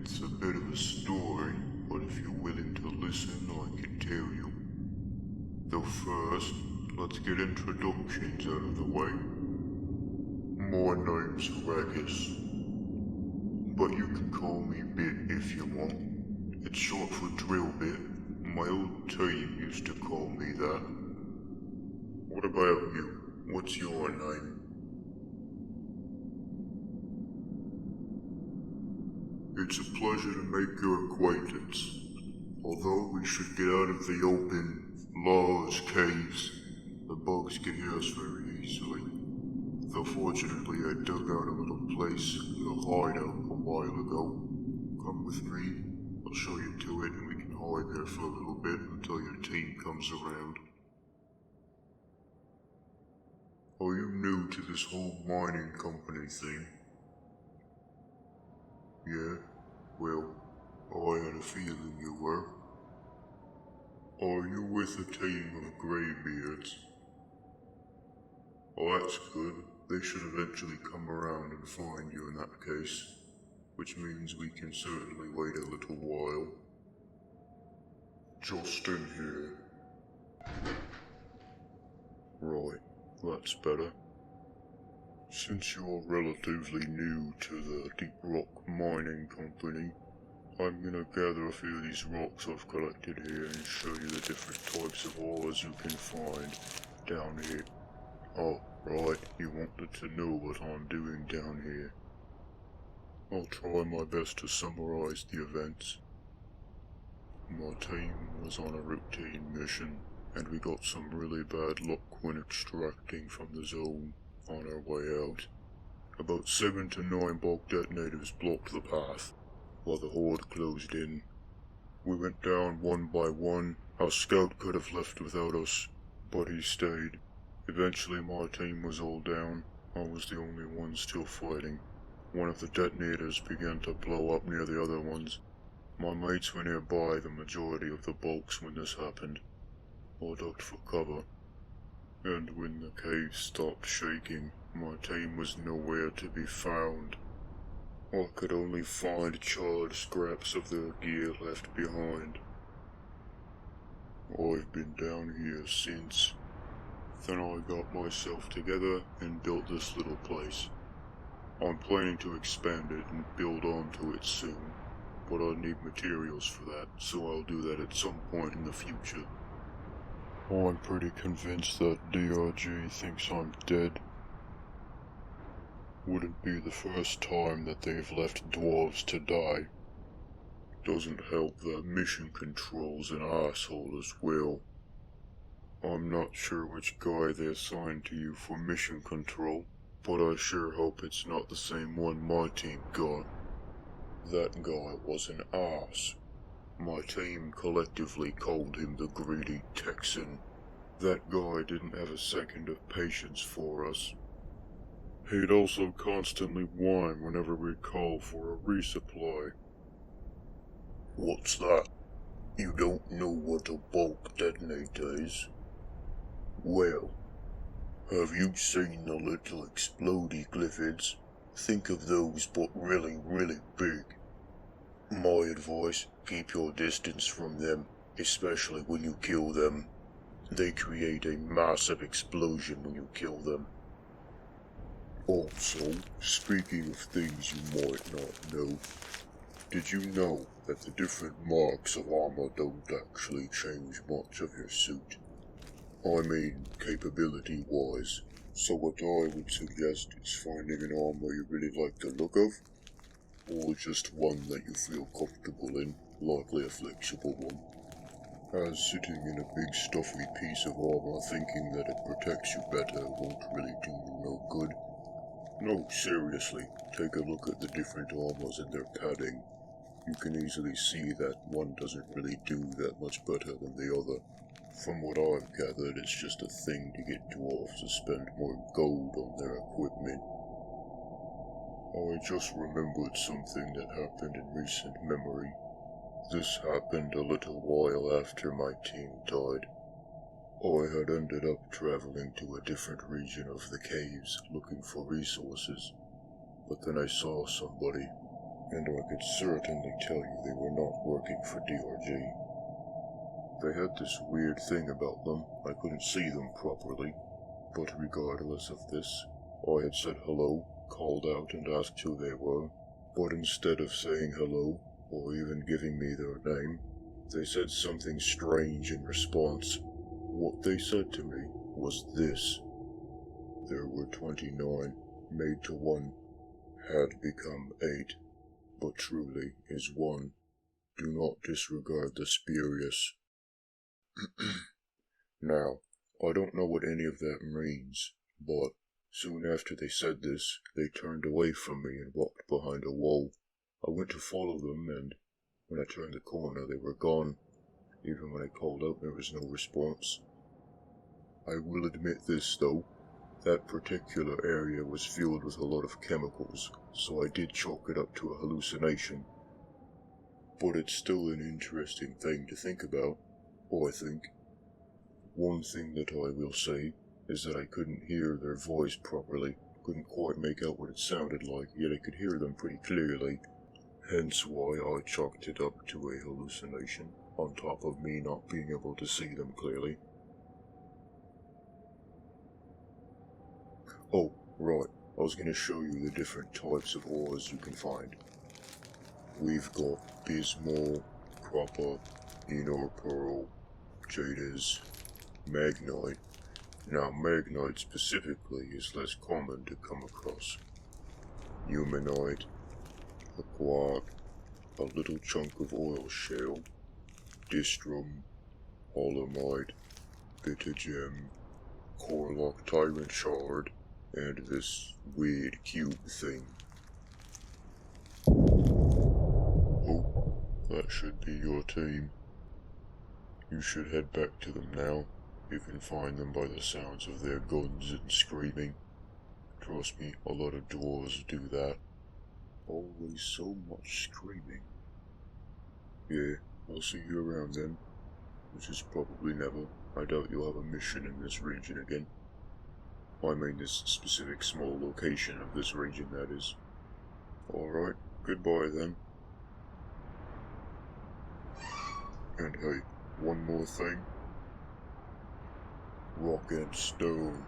It's a bit of a story, but if you're willing to listen, I can tell you. Though first, let's get introductions out of the way. My name's Hoxxes, but you can call me Bit if you want. It's short for Drill Bit. My old team used to call me that. What about you? What's your name? It's a pleasure to make your acquaintance. Although we should get out of the open, large caves, the bugs can hear us very easily. Though fortunately I dug out a little place, a hideout a while ago. Come with me, I'll show you to it and we can hide there for a little bit until your team comes around. Are you new to this whole mining company thing? Yeah? Well, I had a feeling you were. Are you with a team of greybeards? Oh, that's good. They should eventually come around and find you in that case. Which means we can certainly wait a little while. Just in here. Right, that's better. Since you're relatively new to the Deep Rock Mining Company, I'm gonna gather a few of these rocks I've collected here and show you the different types of ores you can find down here. Oh, right, you wanted to know what I'm doing down here. I'll try my best to summarize the events. My team was on a routine mission, and we got some really bad luck when extracting from the zone on our way out. About 7 to 9 bulk detonators blocked the path, while the horde closed in. We went down one by one. Our scout could have left without us, but he stayed. Eventually my team was all down. I was the only one still fighting. One of the detonators began to blow up near the other ones. My mates were nearby the majority of the bulks when this happened. I ducked for cover, and when the cave stopped shaking, my team was nowhere to be found. I could only find charred scraps of their gear left behind. I've been down here since. Then I got myself together and built this little place. I'm planning to expand it and build onto it soon, but I need materials for that, so I'll do that at some point in the future. I'm pretty convinced that DRG thinks I'm dead. Wouldn't be the first time that they've left dwarves to die. Doesn't help that mission control's an asshole as well. I'm not sure which guy they assigned to you for mission control, but I sure hope it's not the same one my team got. That guy was an ass. My team collectively called him the Greedy Texan. That guy didn't have a second of patience for us. He'd also constantly whine whenever we'd call for a resupply. What's that? You don't know what a bulk detonator is? Well, have you seen the little explodey glyphids? Think of those but really, really big. My advice, keep your distance from them, especially when you kill them. They create a massive explosion when you kill them. Also, speaking of things you might not know, did you know that the different marks of armor don't actually change much of your suit? I mean, capability-wise. So what I would suggest is finding an armor you really like the look of, or just one that you feel comfortable in, likely a flexible one. As sitting in a big stuffy piece of armor thinking that it protects you better won't really do you no good. No, seriously, take a look at the different armors and their padding. You can easily see that one doesn't really do that much better than the other. From what I've gathered, it's just a thing to get dwarves to spend more gold on their equipment. I just remembered something that happened in recent memory. This happened a little while after my team died. I had ended up traveling to a different region of the caves looking for resources, but then I saw somebody. and I could certainly tell you they were not working for DRG. They had this weird thing about them, I couldn't see them properly, but regardless of this, I had said hello, called out and asked who they were, but instead of saying hello, or even giving me their name, they said something strange in response. What they said to me was this: there were 29, made to 1, had become 8, but truly is 1. Do not disregard the spurious. Now, I don't know what any of that means, but soon after they said this, they turned away from me and walked behind a wall. I went to follow them, and when I turned the corner, they were gone. Even when I called out, there was no response. I will admit this, though. That particular area was filled with a lot of chemicals, so I did chalk it up to a hallucination. But it's still an interesting thing to think about, I think. One thing that I will say is that I couldn't hear their voice properly, couldn't quite make out what it sounded like, yet I could hear them pretty clearly, hence why I chalked it up to a hallucination, on top of me not being able to see them clearly. Oh, right, I was going to show you the different types of ores you can find. We've got bismol, copper, inner pearl, jades, magnite. Now, magnite specifically is less common to come across. Humanite, a quark, a little chunk of oil shale, distrum, holomite, bitagem, corlock tyrant shard, and this weird cube thing. Oh, that should be your team. You should head back to them now. You can find them by the sounds of their guns and screaming. Trust me, a lot of dwarves do that. Always so much screaming. Yeah, I'll see you around then. Which is probably never. I doubt you'll have a mission in this region again. I mean this specific small location of this region, that is. Alright, goodbye then. And hey, one more thing. Rock and stone.